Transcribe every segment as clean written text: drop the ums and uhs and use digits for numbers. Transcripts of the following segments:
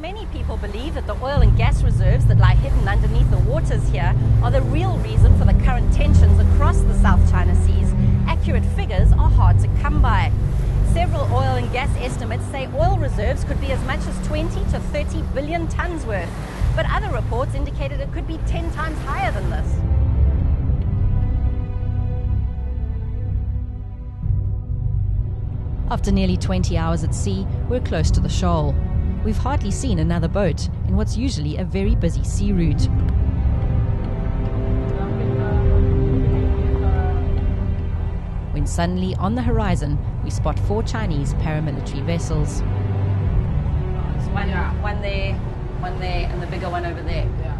Many people believe that the oil and gas reserves that lie hidden underneath the waters here are the real reason for the current tensions across the South China Seas. Accurate figures are hard to come by. Several oil and gas estimates say oil reserves could be as much as 20 to 30 billion tons worth, but other reports indicated it could be 10 times higher than this. After nearly 20 hours at sea, we're close to the shoal. We've hardly seen another boat in what's usually a very busy sea route. When suddenly, on the horizon, we spot 4 Chinese paramilitary vessels. One there, and the bigger one over there. Yeah.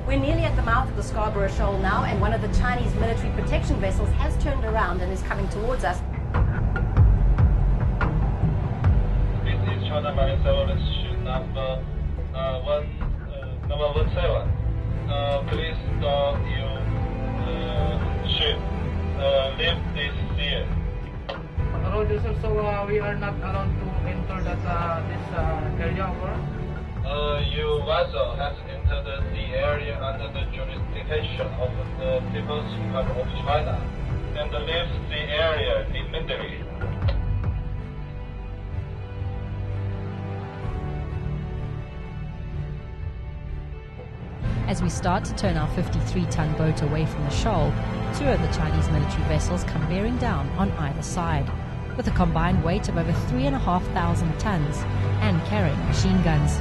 We're nearly at the mouth of the Scarborough Shoal now, and one of the Chinese military protection vessels has turned around and is coming towards us. China Marine Surveillance Ship number 17. Please stop your ship. Leave this sea. Roger, sir. So we are not allowed to enter this area, or? Your vessel has entered the area under the jurisdiction of the People's Republic of China and leaves the area immediately. As we start to turn our 53-ton boat away from the shoal, 2 of the Chinese military vessels come bearing down on either side, with a combined weight of over 3,500 tons and carrying machine guns.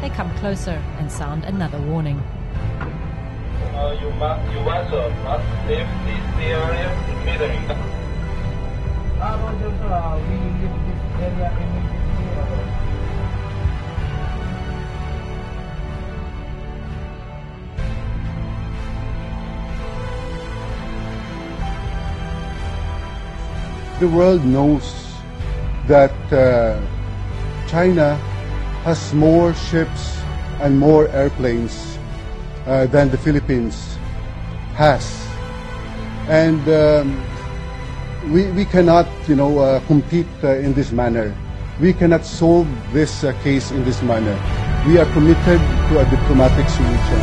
They come closer and sound another warning. Your vessel must leave this area immediately. Roger, sir. We leave this area immediately. The world knows that China has more ships and more airplanes than the Philippines has, and we cannot, compete in this manner. We cannot solve this case in this manner. We are committed to a diplomatic solution.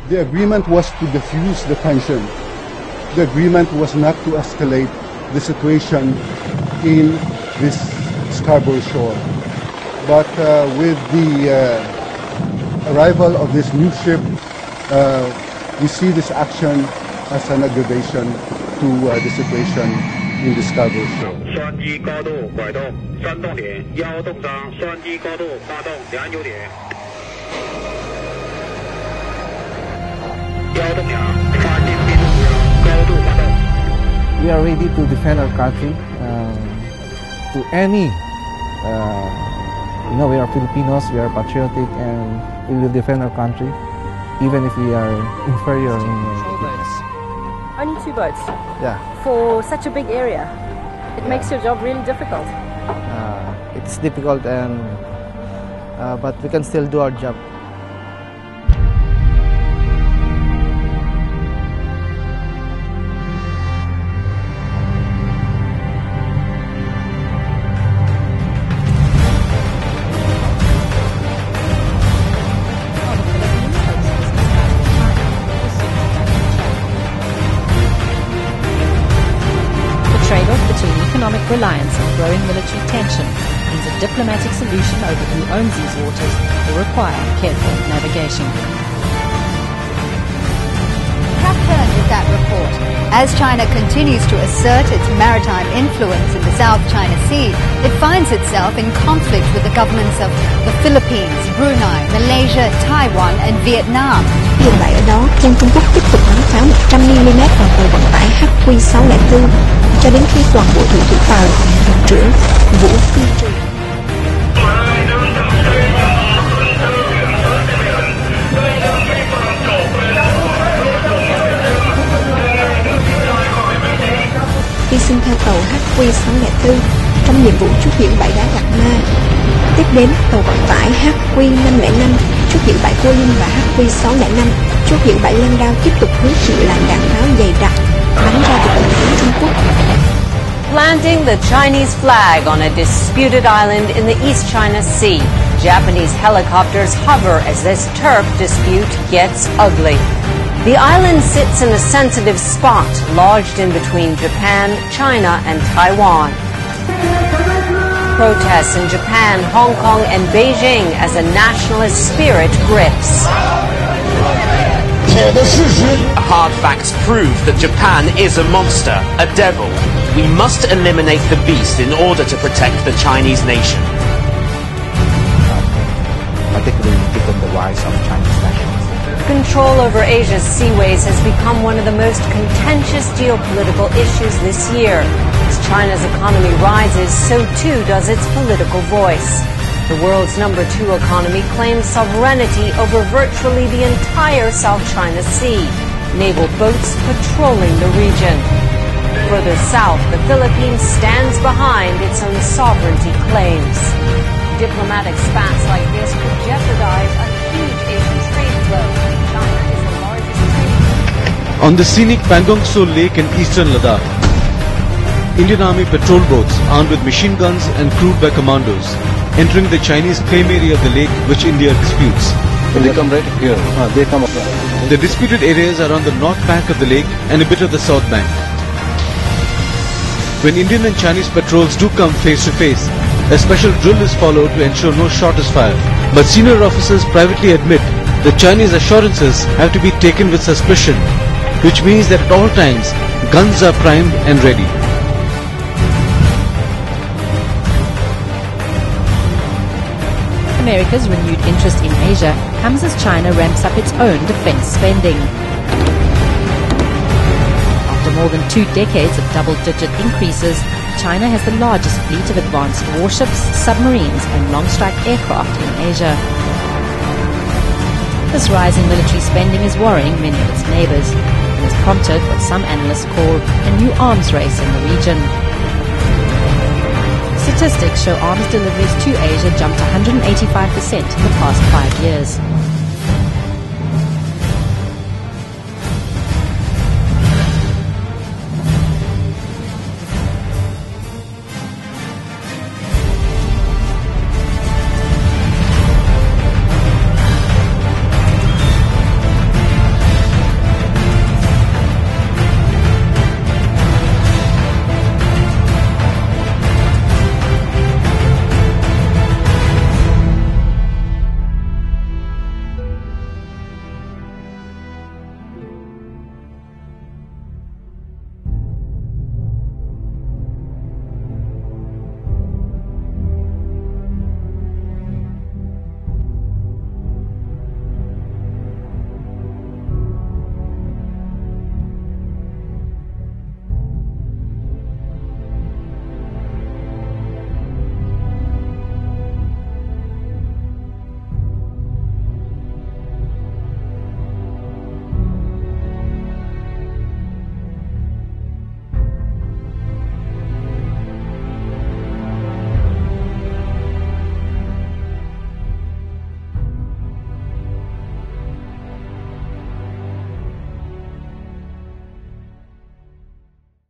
The agreement was to defuse the tension. The agreement was not to escalate the situation in this Scarborough Shoal. But with the arrival of this new ship, we see this action as an aggravation to the situation in the Scarborough Shoal. 双机高度拐动3动点1动张，双机高度发动2扭点。1动2发进闭动高度发动。We are ready to defend our country to any. We are Filipinos. We are patriotic, and we will defend our country, even if we are inferior in. Only 2 boats? Yeah. For such a big area? It makes your job really difficult. It's difficult, but we can still do our job. Economic reliance and growing military tension means a diplomatic solution over who owns these waters will require careful navigation. How current is that report? As China continues to assert its maritime influence in the South China Sea, it finds itself in conflict with the governments of the Philippines, Brunei, Malaysia, Taiwan and Vietnam. Dừng lại ở đó, trên Trung Quốc tiếp tục bắn pháo 100mm vào tàu vận tải HQ604 cho đến khi toàn bộ thủy thủ tàu thuyền trưởng Vũ Phi Trì. sinh theo tàu HQ604 trong nhiệm vụ trút giữ bãi đá Gạc Ma. Tiếp đến tàu vận tải HQ505 trút giữ bãi Cô Linh và HQ605 trút giữ bãi Lan Đao tiếp tục hứng chịu làn đạn pháo dày đặc bắn ra từ phần phía Trung Quốc. Planting the Chinese flag on a disputed island in the East China Sea, Japanese helicopters hover as this turf dispute gets ugly. The island sits in a sensitive spot lodged in between Japan, China, and Taiwan. Protests in Japan, Hong Kong, and Beijing as a nationalist spirit grips. Hard facts prove that Japan is a monster, a devil. We must eliminate the beast in order to protect the Chinese nation. Particularly given the rise of Chinese nationalism. Control over Asia's seaways has become one of the most contentious geopolitical issues this year. As China's economy rises, so too does its political voice. The world's #2 economy claims sovereignty over virtually the entire South China Sea. Naval boats patrolling the region. Further south, the Philippines stands behind its own sovereignty claims. Diplomatic spats like this could jeopardize a huge Asian trade flow. China is the largest trade. On the scenic Pangong Tso Lake in eastern Ladakh, Indian Army patrol boats armed with machine guns and crewed by commandos entering the Chinese claim area of the lake which India disputes. They come right here. They come up. The disputed areas are on the north bank of the lake and a bit of the south bank. When Indian and Chinese patrols do come face to face, a special drill is followed to ensure no shot is fired. But senior officers privately admit that Chinese assurances have to be taken with suspicion, which means that at all times, guns are primed and ready. America's renewed interest in Asia comes as China ramps up its own defense spending. After more than 2 decades of double-digit increases, China has the largest fleet of advanced warships, submarines, and long-strike aircraft in Asia. This rise in military spending is worrying many of its neighbors and has prompted what some analysts call a new arms race in the region. Statistics show arms deliveries to Asia jumped 185% in the past 5 years.